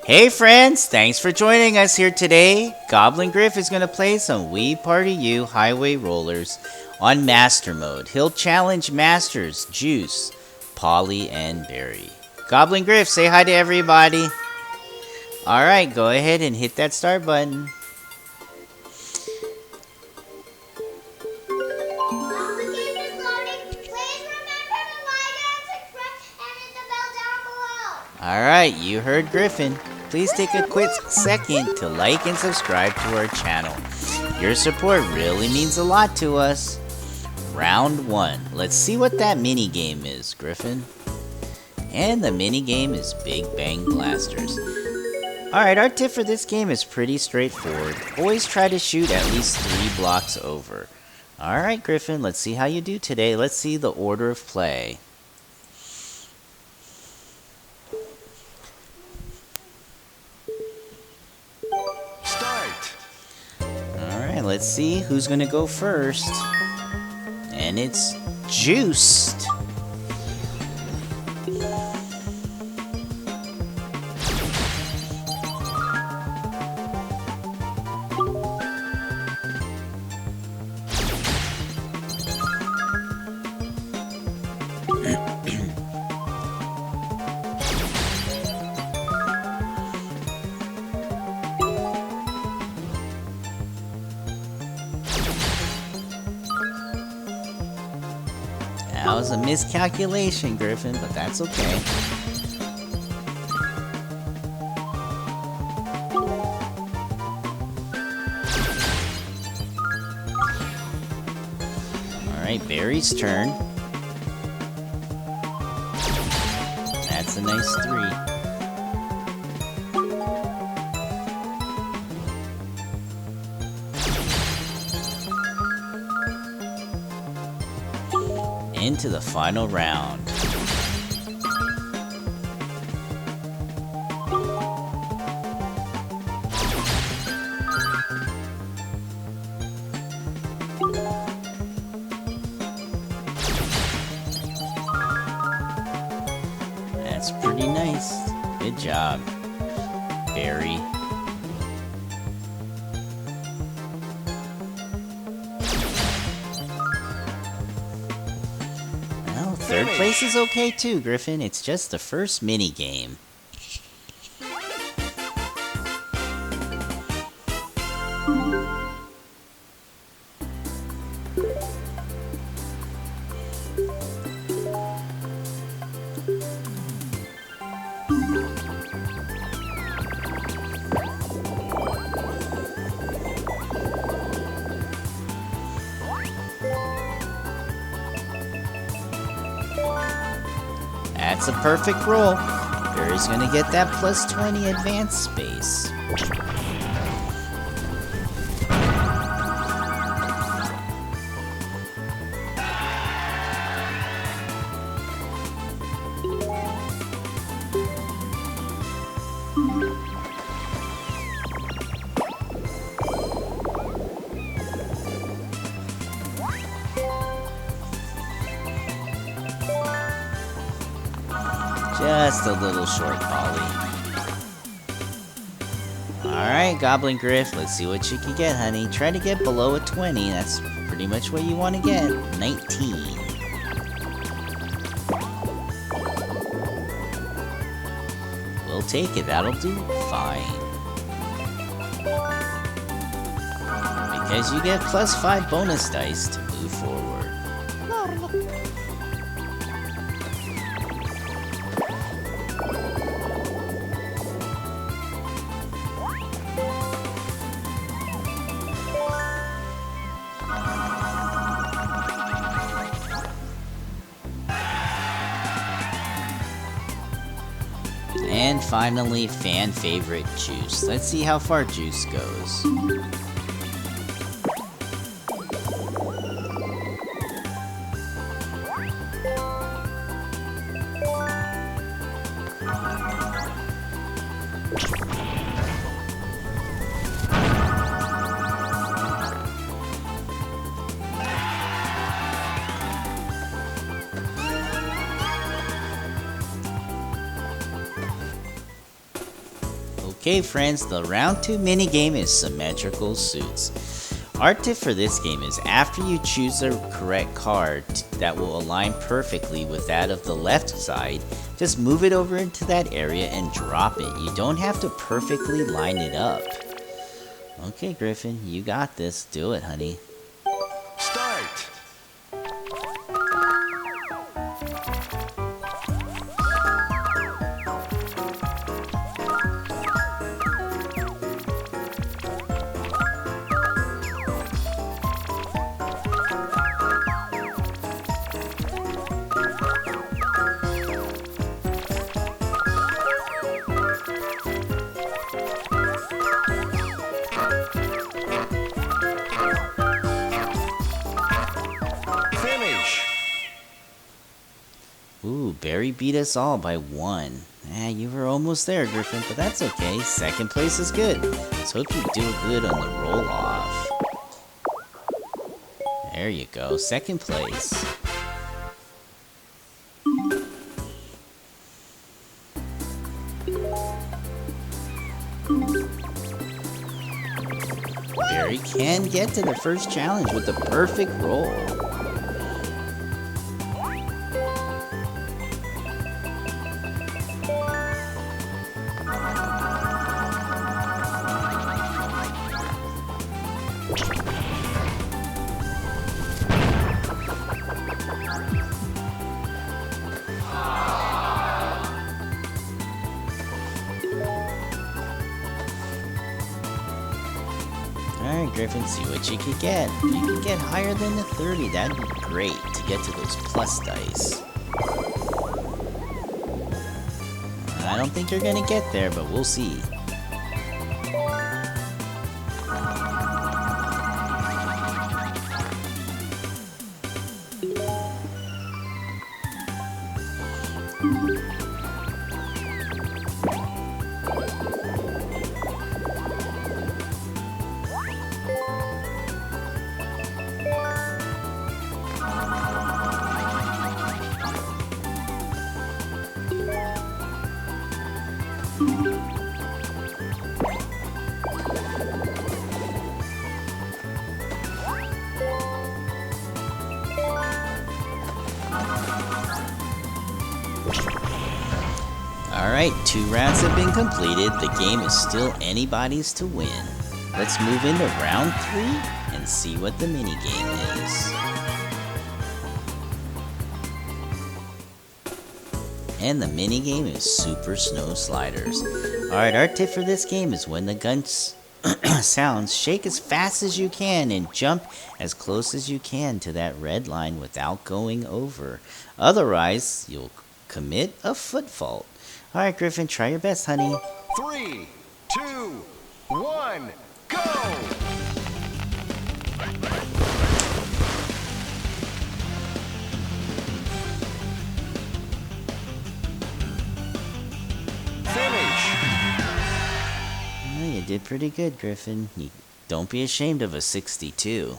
Hey friends, thanks for joining us here today. Goblin Griff is going to play some Wii Party U Highway Rollers on Master Mode. He'll challenge Masters, Joost, Polly, and Barry. Goblin Griff, say hi to everybody. Alright, go ahead and hit that start button. Alright, you heard Griffin. Please take a quick second to like and subscribe to our channel. Your support really means a lot to us. Round 1. Let's see what that mini game is, Griffin. And the mini game is Big Bang Blasters. Alright, our tip for this game is pretty straightforward. Always try to shoot at least 3 blocks over. Alright, Griffin, let's see how you do today. Let's see the order of play. Alright, let's see who's gonna go first. And it's Joost. That was a miscalculation, Griffin, but that's okay. Alright, Barry's turn. That's a nice 3. Into the final round. That's pretty nice. Good job, Barry. Third place is okay too, Griffin. It's just the first mini game. That's a perfect roll. Barry's gonna get that plus 20 advanced space. Just a little short, Polly. Alright, Goblin Griff, let's see what you can get, honey. Try to get below a 20. That's pretty much what you want to get. 19. We'll take it. That'll do fine. Because you get plus 5 bonus dice to move forward. And finally, fan favorite Joost. Let's see how far Joost goes. Okay friends, the round 2 minigame is symmetrical suits. Art tip for this game is after you choose the correct card that will align perfectly with that of the left side, just move it over into that area and drop it. You don't have to perfectly line it up. Okay Griffin, you got this. Do it, honey. Start! Ooh, Barry beat us all by 1. You were almost there, Griffin, but that's okay. Second place is good. Let's hope you do good on the roll-off. There you go, second place. Barry can get to the first challenge with the perfect roll. Alright, Griffin, see what you can get. If you can get higher than the 30, that'd be great to get to those plus dice. I don't think you're gonna get there, but we'll see. Alright, 2 rounds have been completed. The game is still anybody's to win. Let's move into round 3 and see what the minigame is. And the minigame is Super Snow Sliders. Alright, our tip for this game is when the gun sounds, shake as fast as you can and jump as close as you can to that red line without going over. Otherwise, you'll commit a foot fault. Alright, Griffin, try your best, honey. 3, 2, 1, go! Finish! Well, you did pretty good, Griffin. Don't be ashamed of a 62.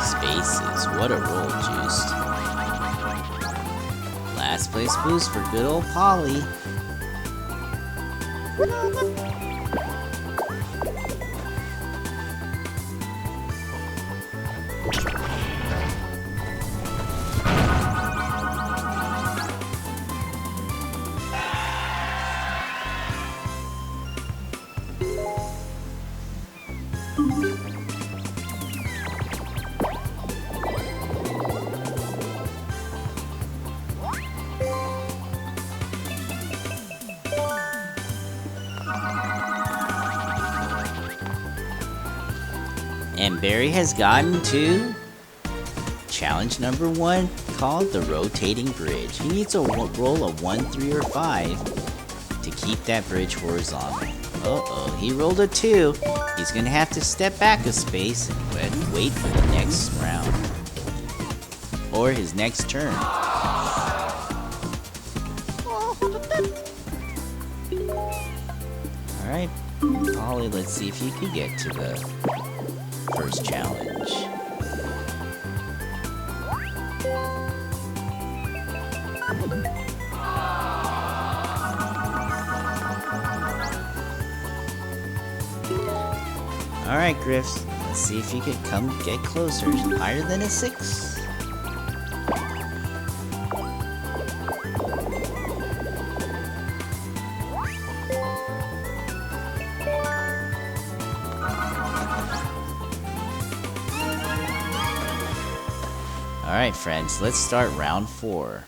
Spaces. What a roll, Joost. Last place boost for good old Polly. And Barry has gotten to challenge number 1, called the rotating bridge. He needs to roll a 1, 3, or 5 to keep that bridge horizontal. Uh-oh, he rolled a 2. He's gonna have to step back a space and wait for the next round. Or his next turn. Alright, Polly, let's see if you can get to the first challenge. Alright, Griffs, let's see if you can come get closer. Higher than a 6. Alright, friends, let's start round 4.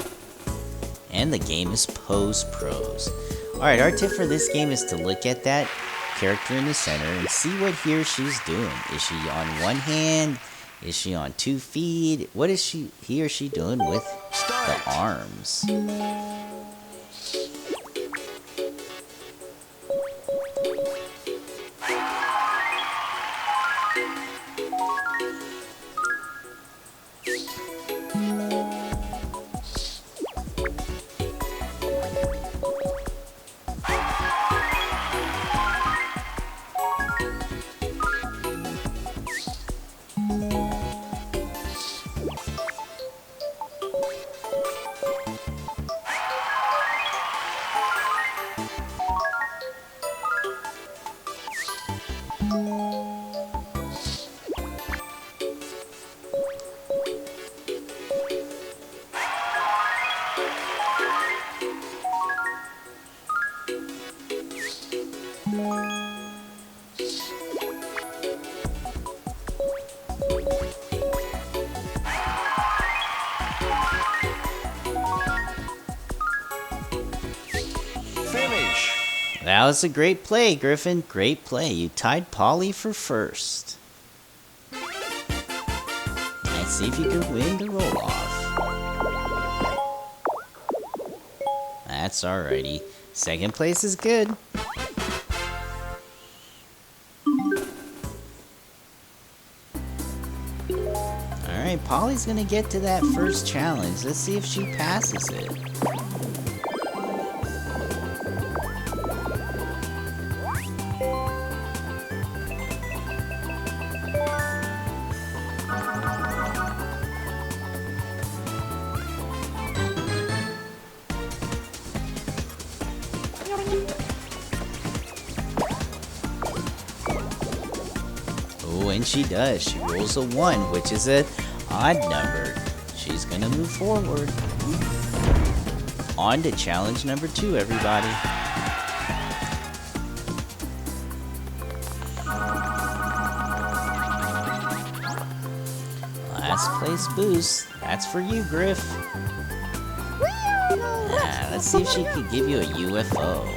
And the game is Pose Pros. Alright, our tip for this game is to look at that character in the center and see what he or she's doing. Is she on one hand? Is she on 2 feet? What is he or she doing with the arms? That was a great play, Griffin. Great play. You tied Polly for first. Let's see if you can win the roll-off. That's alrighty. Second place is good. Alright, Polly's gonna get to that first challenge. Let's see if she passes it. And she does. She rolls a 1, which is an odd number. She's gonna move forward. On to challenge number 2, everybody. Last place boost. That's for you, Griff. Let's see if she can give you a UFO.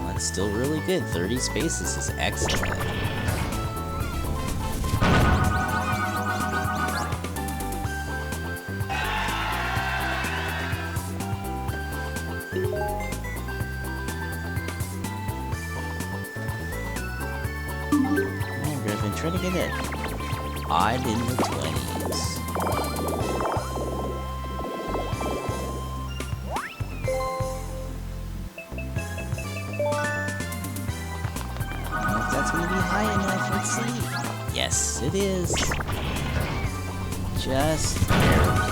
That's still really good. 30 spaces is excellent. Griffin, try to get it odd in the 20s. That's gonna be high enough. Let's see. Yes, it is. Just barely.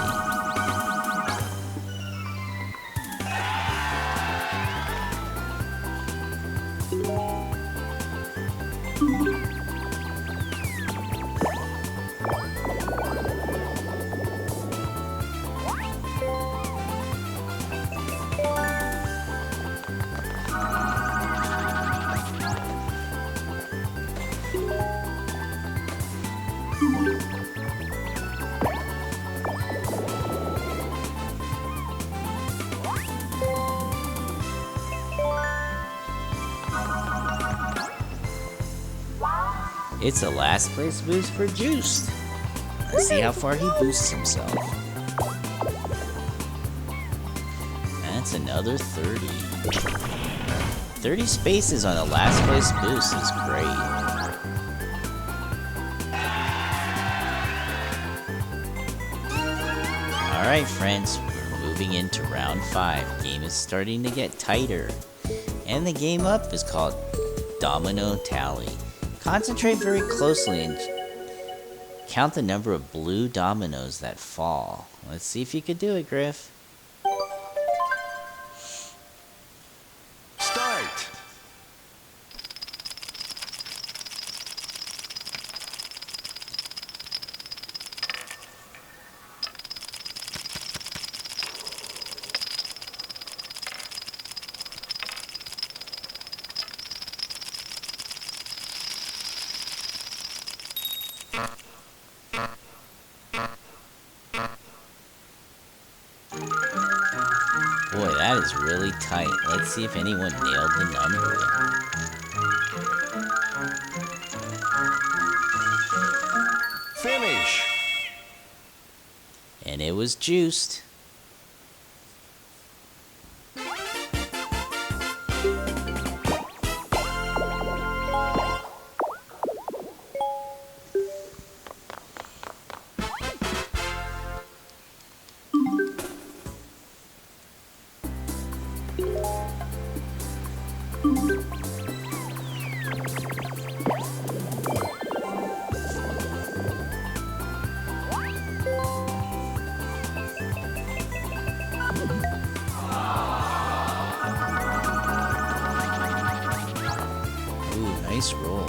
It's a last place boost for Joost. Let's see how far he boosts himself. That's another 30. 30 spaces on a last place boost is great. Alright friends, we're moving into round 5. Game is starting to get tighter. And the game up is called Domino Tally. Concentrate very closely and count the number of blue dominoes that fall. Let's see if you could do it, Griff. Start. Boy, that is really tight. Let's see if anyone nailed the number. Finish. And it was Joost. Nice roll.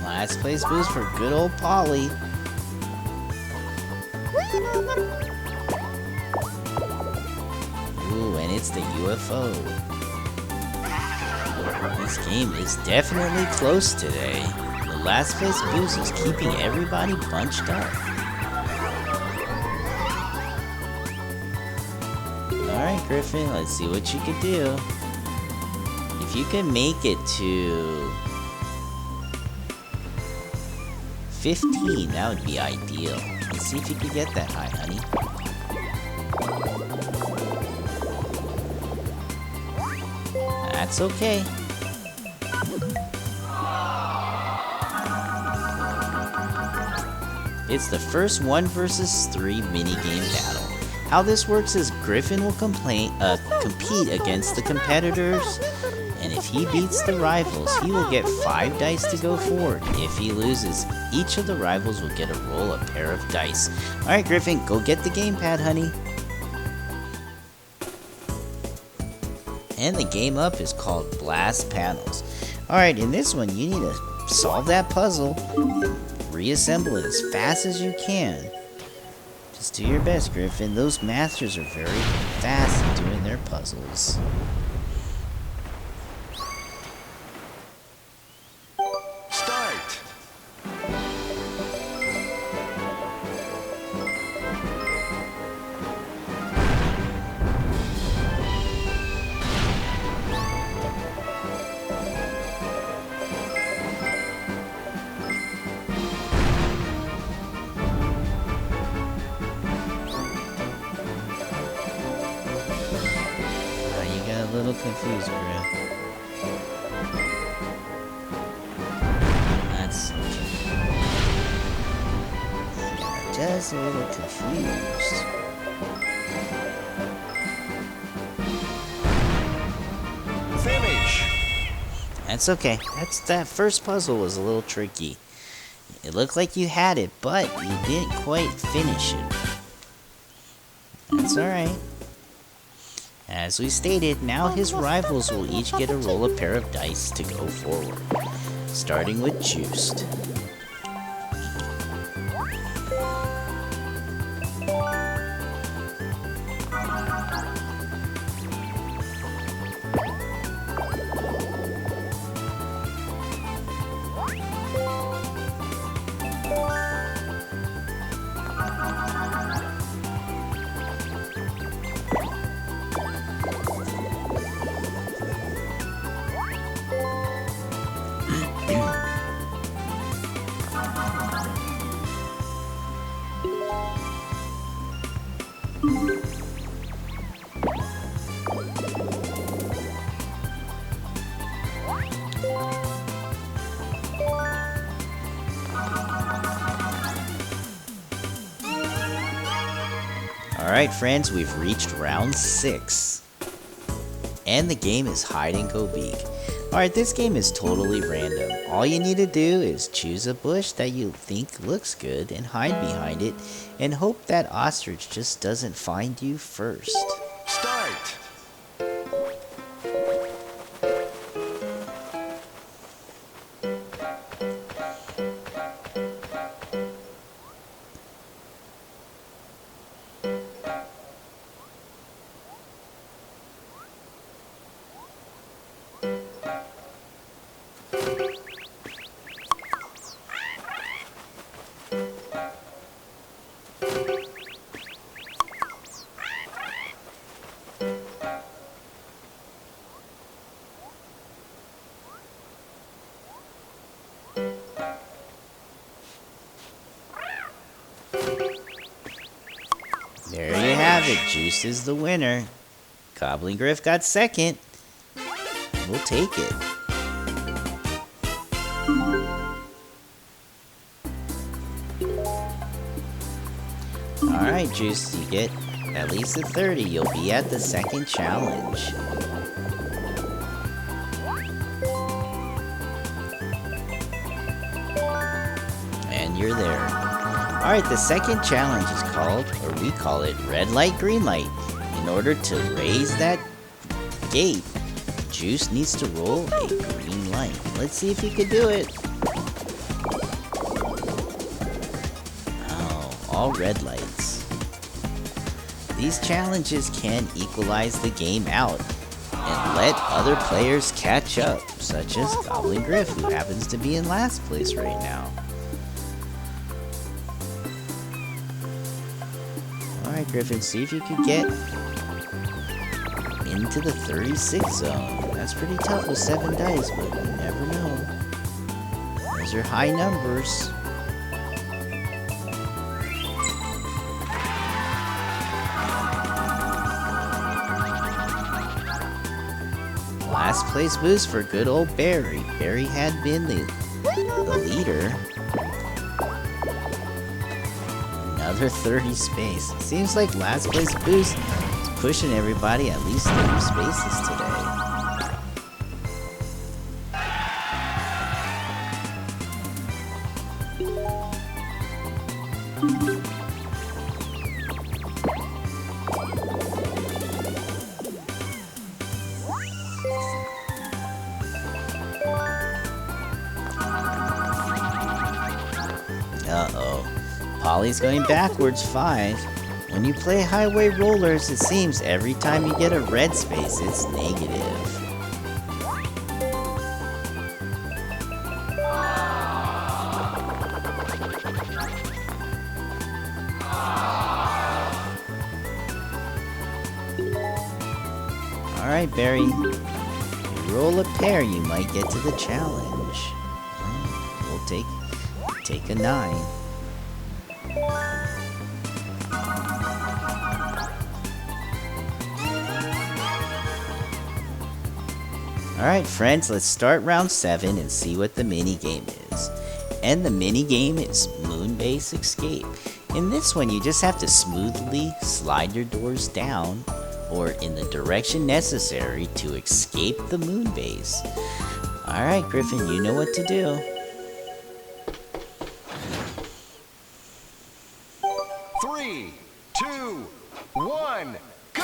Last place boost for good old Polly. Ooh, and it's the UFO. This game is definitely close today. The last place boost is keeping everybody bunched up. Alright, Griffin, let's see what you can do. If you can make it to 15, that would be ideal. Let's see if you can get that high, honey. That's okay. It's the first 1 versus 3 minigame battle. How this works is Griffin will compete against the competitors, and if he beats the rivals, he will get 5 dice to go forward. If he loses, each of the rivals will get a roll a pair of dice. Alright, Griffin, go get the gamepad, honey. And the game up is called Blast Panels. Alright, in this one, you need to solve that puzzle and reassemble it as fast as you can. Just do your best, Griffin. Those masters are very fast at doing their puzzles. Start. A little confused, Griff. That's okay. Yeah, just a little confused. Finish. That's okay. That first puzzle was a little tricky. It looked like you had it, but you didn't quite finish it. That's alright. As we stated, now his rivals will each get a roll a pair of dice to go forward. Starting with Joost. Alright friends, we've reached round 6. And the game is hide and go beak. Alright, this game is totally random. All you need to do is choose a bush that you think looks good and hide behind it and hope that ostrich just doesn't find you first. Start. There you have it, Joost is the winner. Goblin Griff got second. We'll take it. Alright, Joost, you get at least a 30. You'll be at the second challenge. And you're there. Alright, the second challenge is called, or we call it, red light, green light. In order to raise that gate, Joost needs to roll a green light. Let's see if he can do it. Oh, all red lights. These challenges can equalize the game out and let other players catch up, such as Goblin Griff, who happens to be in last place right now. Alright, Griffin, see if you can get into the 36 zone. That's pretty tough with 7 dice, but you never know. Those are high numbers. Last place boost for good old Barry. Barry had been the leader. Another 30 space. Seems like last place boost is pushing everybody at least 30 spaces today. Uh-oh. Polly's going backwards 5. When you play Highway Rollers, it seems every time you get a red space, it's negative. Alright, Barry. If you roll a pair, you might get to the challenge. We'll take a 9. Alright friends, let's start round 7 and see what the mini game is. And the mini game is Moonbase Escape. In this one, you just have to smoothly slide your doors down or in the direction necessary to escape the moon base. Alright Griffin, you know what to do. 3, 2, 1, go!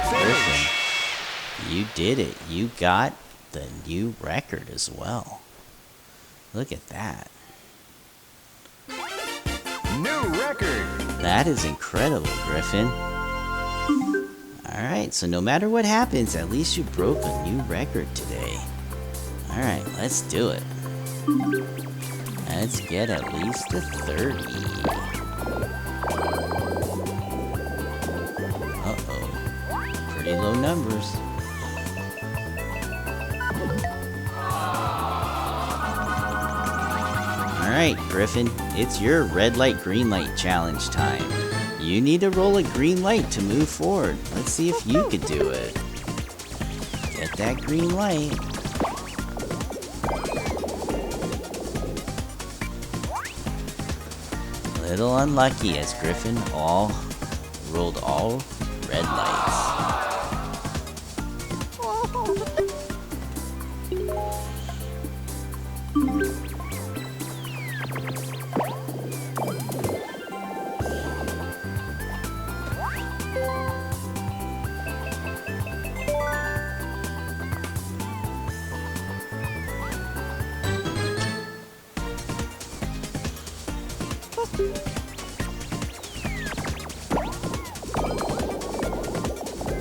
Griffin, you did it. You got the new record as well. Look at that. New record! That is incredible, Griffin. Alright, so no matter what happens, at least you broke a new record today. Alright, let's do it. Let's get at least a 30. Uh-oh. Pretty low numbers. Alright, Griffin, it's your red light, green light challenge time. You need to roll a green light to move forward. Let's see if you could do it. Get that green light. little unlucky as Griffin rolled all red lights.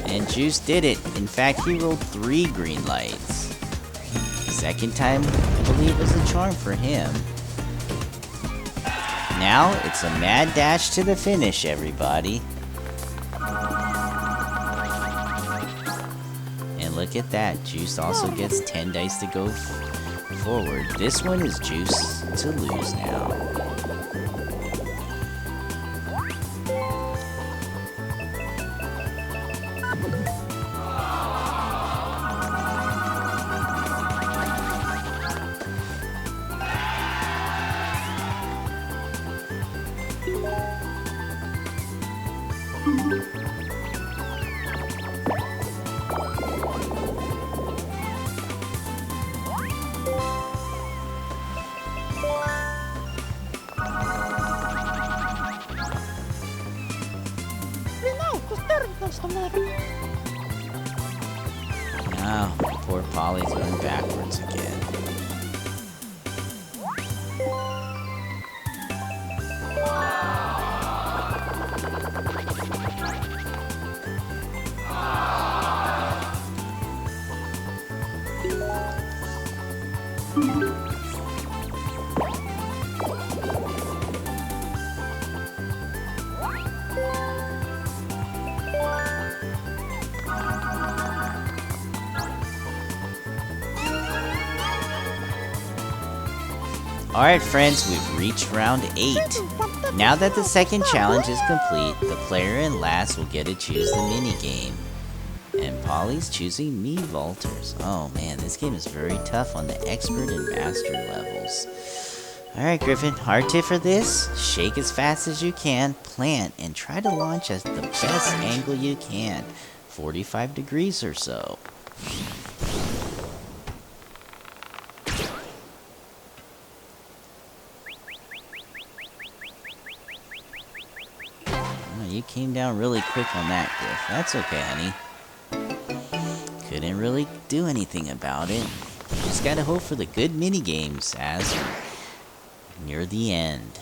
And Joost did it. In fact, he rolled 3 green lights. Second time, I believe, was a charm for him. Now, it's a mad dash to the finish, everybody. And look at that. Joost also gets 10 dice to go forward. This one is Joost to lose now. Now, poor Polly's going backwards again. Alright friends, we've reached round 8. Now that the second challenge is complete, the player in last will get to choose the minigame. And Polly's choosing Me Vaulters. Oh man, this game is very tough on the expert and master levels. Alright Griffin, hard tip for this: shake as fast as you can, plant, and try to launch at the best angle you can. 45 degrees or so. You came down really quick on that, Griff. That's okay, honey. Couldn't really do anything about it. Just gotta hope for the good minigames as near the end.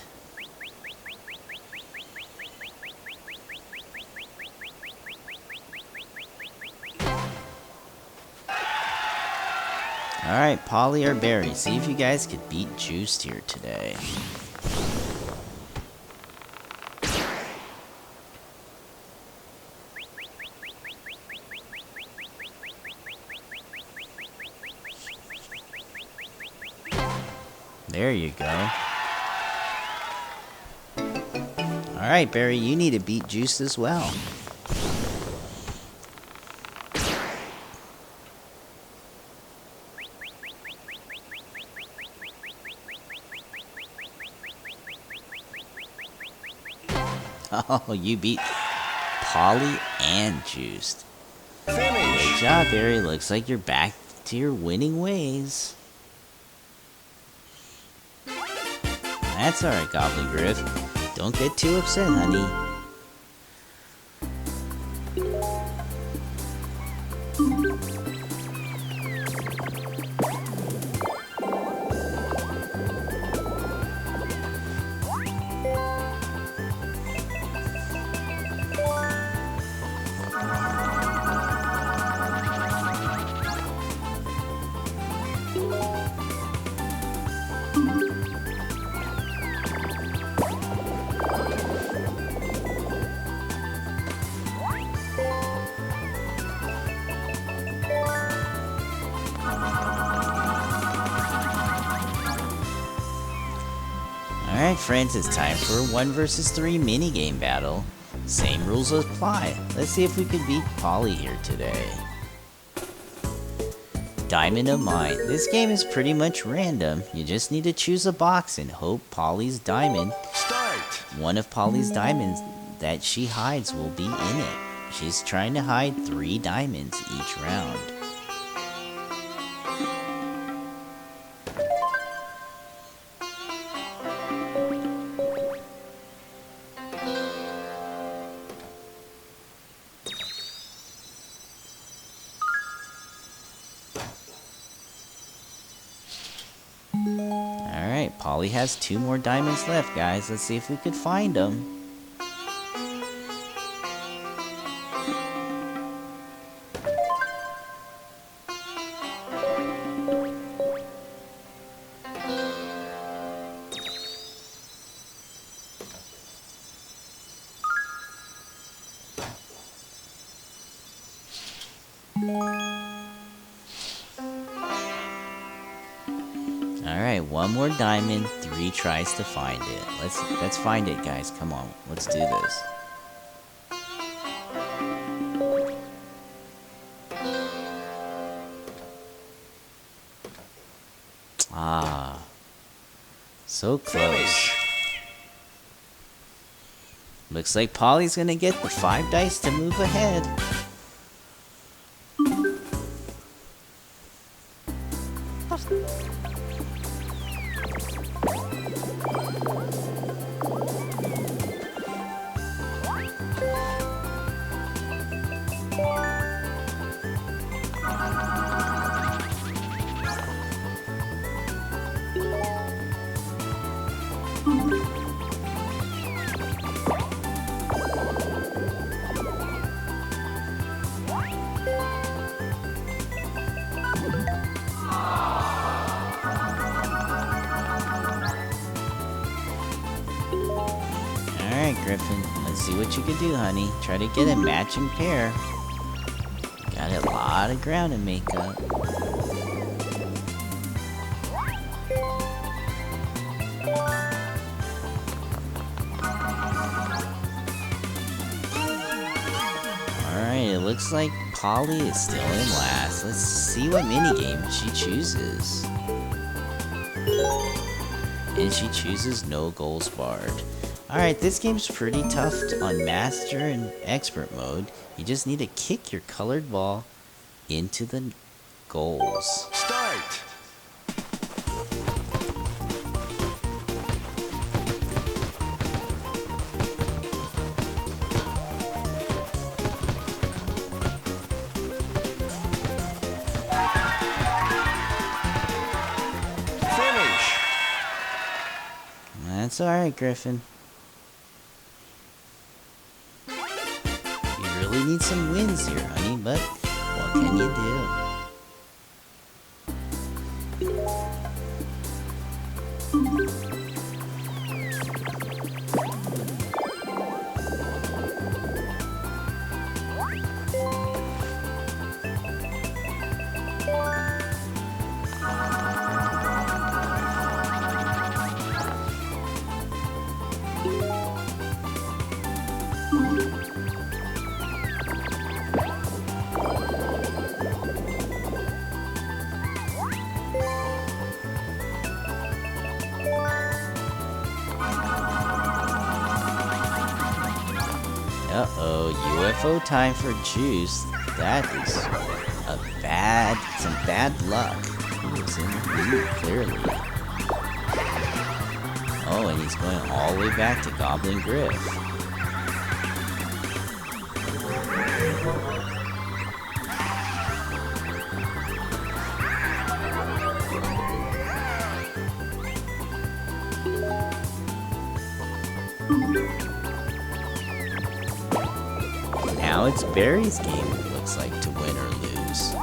Alright, Polly or Barry, see if you guys could beat Joost here today. There you go. Alright, Barry, you need to beat Joost as well. Oh, you beat Polly and Joost. Good job, Barry. Looks like you're back to your winning ways. That's alright, Goblin Griff. Don't get too upset, honey. Alright friends, it's time for a 1 vs 3 minigame battle. Same rules apply. Let's see if we can beat Polly here today. Diamond of Mine. This game is pretty much random. You just need to choose a box and hope Polly's diamond Start. one of Polly's diamonds that she hides will be in it. She's trying to hide 3 diamonds each round. Alright, Polly has 2 more diamonds left, guys. Let's see if we could find them. Alright, 1 more diamond, 3 tries to find it. Let's find it, guys. Come on, let's do this. Ah, so close. Looks like Polly's gonna get the 5 dice to move ahead. Alright, Griffin, let's see what you can do, honey. Try to get a matching pair. Got a lot of ground to make up. Alright, it looks like Polly is still in last. Let's see what minigame she chooses. And she chooses no goals barred. Alright, this game's pretty tough on Master and Expert mode. You just need to kick your colored ball into the goals. Start. Finish. That's alright, Griffin. We need some wins here, honey, but what can you do? Uh-oh, UFO time for Joost. That is some bad luck. He was in the lead, clearly. Oh, and he's going all the way back to Goblin Griff. Now it's Barry's game, it looks like, to win or lose.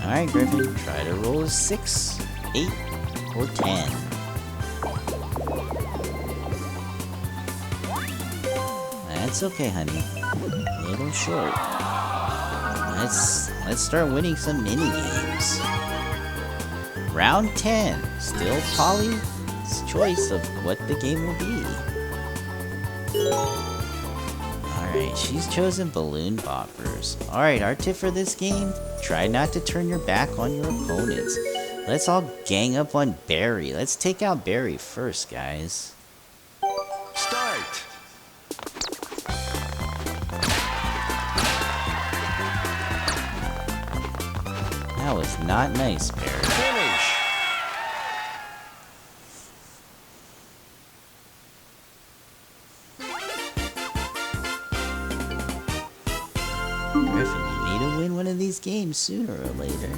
Alright, Griffin, try to roll a 6, 8, or 10. That's okay, honey. A little short. Let's start winning some mini games. Round 10. Still Polly's choice of what the game will be. Alright, she's chosen balloon boppers. Alright, our tip for this game, try not to turn your back on your opponents. Let's all gang up on Barry. Let's take out Barry first, guys. Start. That was not nice, Barry. Finish. Griffin, you need to win one of these games sooner or later.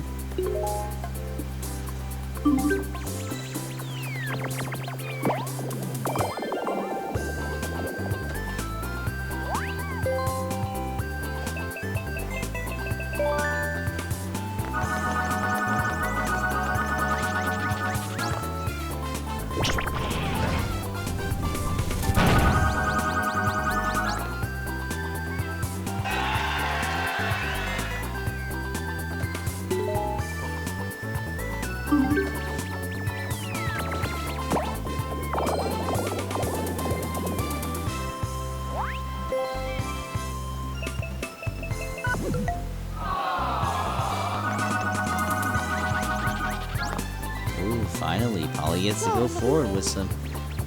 Finally, Polly gets to go forward with some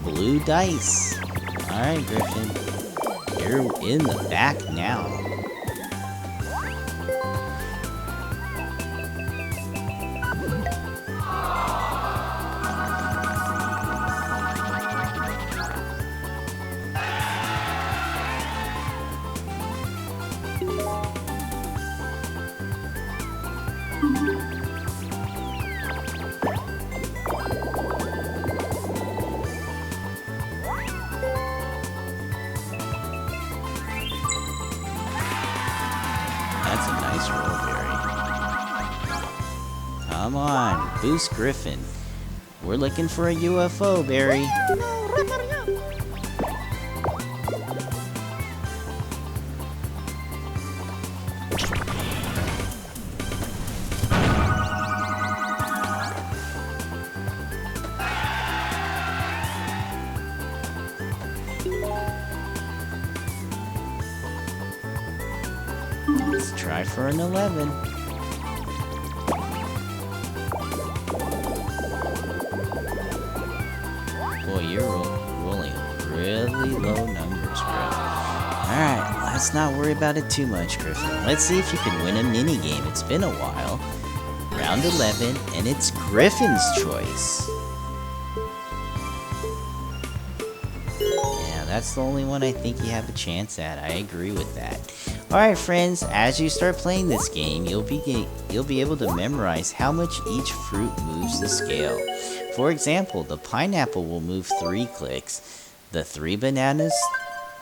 blue dice. Alright, Griffin. You're in the back now. That's a nice roll, Barry. Come on, boost Griffin. We're looking for a UFO, Barry. Let's try for an 11. Boy, you're rolling really low numbers, Griff. Alright, let's not worry about it too much, Griffin. Let's see if you can win a mini game. It's been a while. Round 11, and it's Griffin's choice. Yeah, that's the only one I think you have a chance at. I agree with that. Alright friends, as you start playing this game, you'll be able to memorize how much each fruit moves the scale. For example, the pineapple will move 3 clicks, the 3 bananas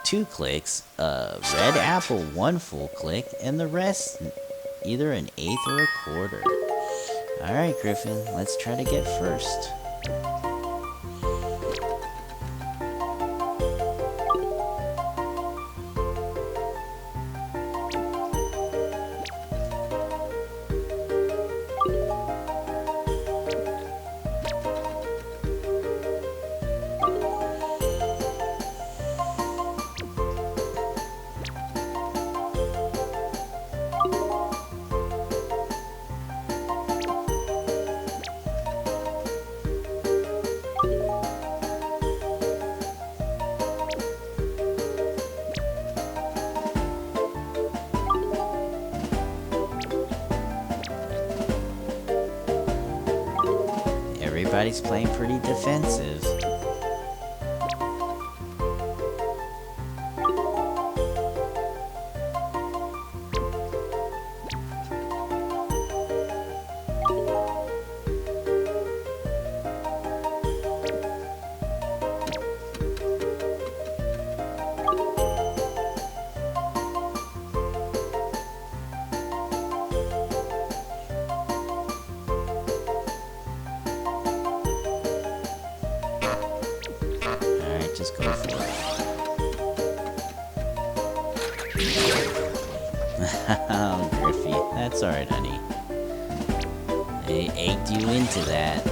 2 clicks, a red apple 1 full click, and the rest either an eighth or a quarter. Alright Griffin, let's try to get first. Everybody's playing pretty defensive. Just go for it. Oh, Griffy. That's alright, honey. They egged you into that.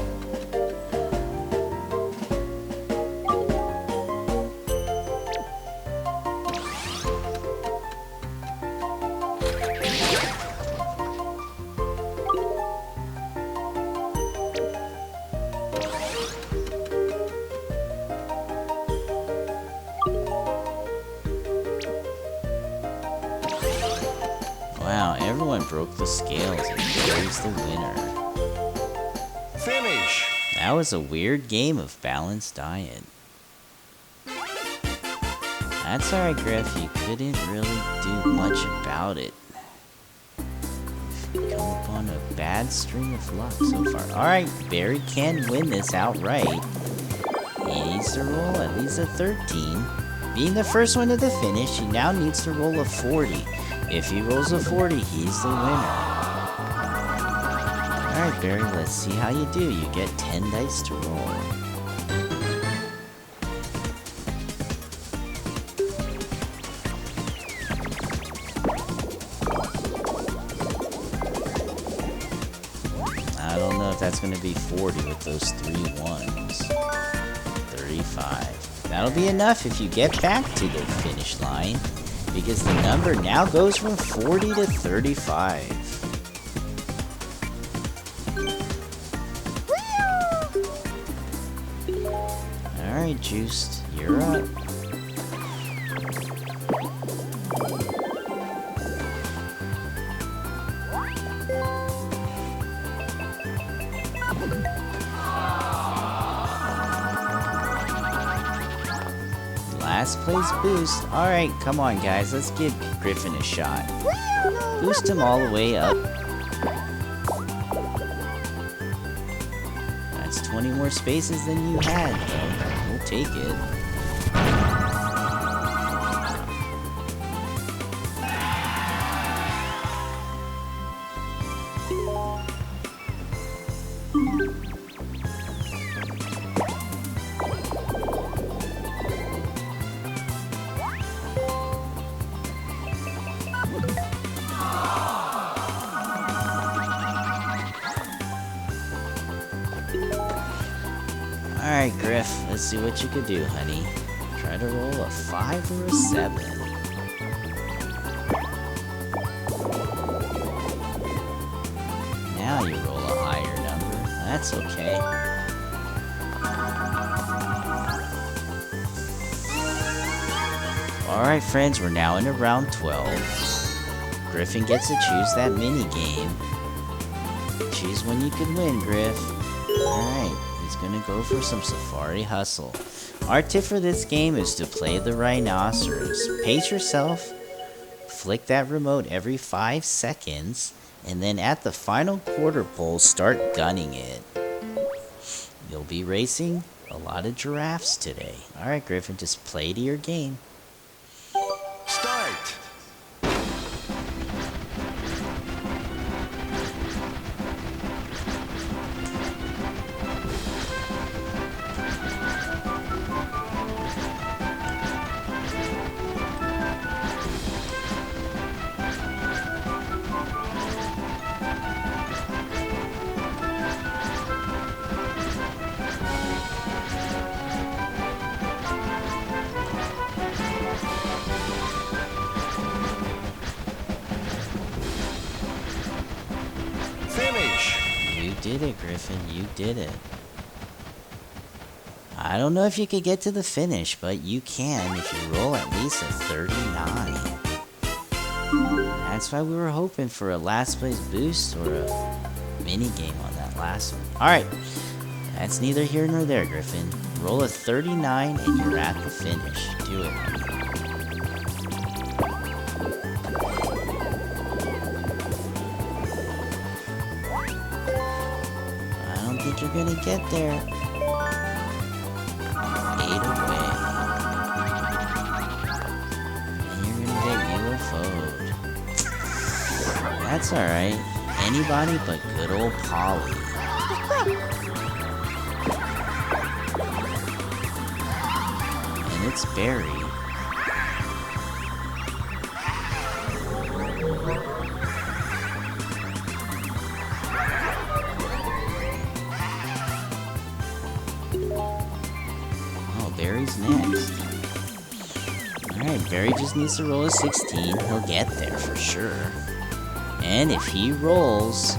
Wow, everyone broke the scales and Barry's the winner. Finish. That was a weird game of balanced diet. That's alright, Griff. You couldn't really do much about it. You've come upon a bad string of luck so far. Alright, Barry can win this outright. He needs to roll at least a 13. Being the first one to the finish, he now needs to roll a 40. If he rolls a 40, he's the winner. Alright, Barry, let's see how you do. You get 10 dice to roll. I don't know if that's going to be 40 with those 3 ones. 35. That'll be enough if you get back to the finish line, because the number now goes from 40 to 35. Alright, Joost, you're up. Last place boost. Alright, come on guys, let's give Griffin a shot. Boost him all the way up. That's 20 more spaces than you had, though. We'll take it. Alright, Griff, let's see what you could do, honey. Try to roll a 5 or a 7. Now you roll a higher number. That's okay. Alright, friends, we're now into round 12. Griffin gets to choose that mini game. Choose when you can win, Griff. Alright. Gonna go for some safari hustle. Our tip for this game is to play the rhinoceros. Pace yourself, flick that remote every 5 seconds, and then at the final quarter pole, start gunning it. You'll be racing a lot of giraffes today. Alright, Griffin, just play to your game. Start. You did it, Griffin. You did it. I don't know if you could get to the finish, but you can if you roll at least a 39. That's why we were hoping for a last place boost or a mini game on that last one. Alright, that's neither here nor there, Griffin. Roll a 39 and you're at the finish. Do it, honey. You're gonna get there. 8 away. And you're gonna get UFO'd. That's alright. Anybody but good old Polly. And it's Barry. Barry's next. Alright, Barry just needs to roll a 16. He'll get there for sure. And if he rolls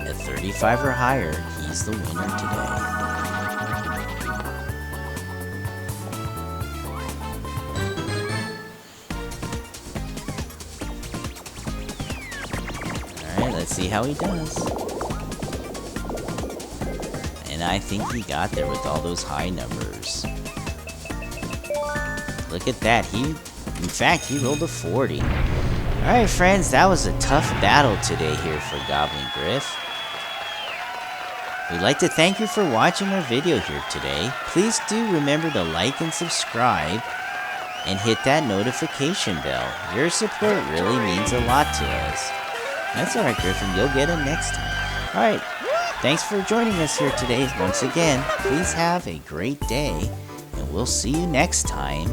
a 35 or higher, he's the winner today. Alright, let's see how he does. And I think he got there with all those high numbers. Look at that, in fact, he rolled a 40. Alright friends, that was a tough battle today here for Goblin Griff. We'd like to thank you for watching our video here today. Please do remember to like and subscribe, and hit that notification bell. Your support really means a lot to us. That's alright Griffin, you'll get it next time. Alright, thanks for joining us here today. Once again, please have a great day, and we'll see you next time.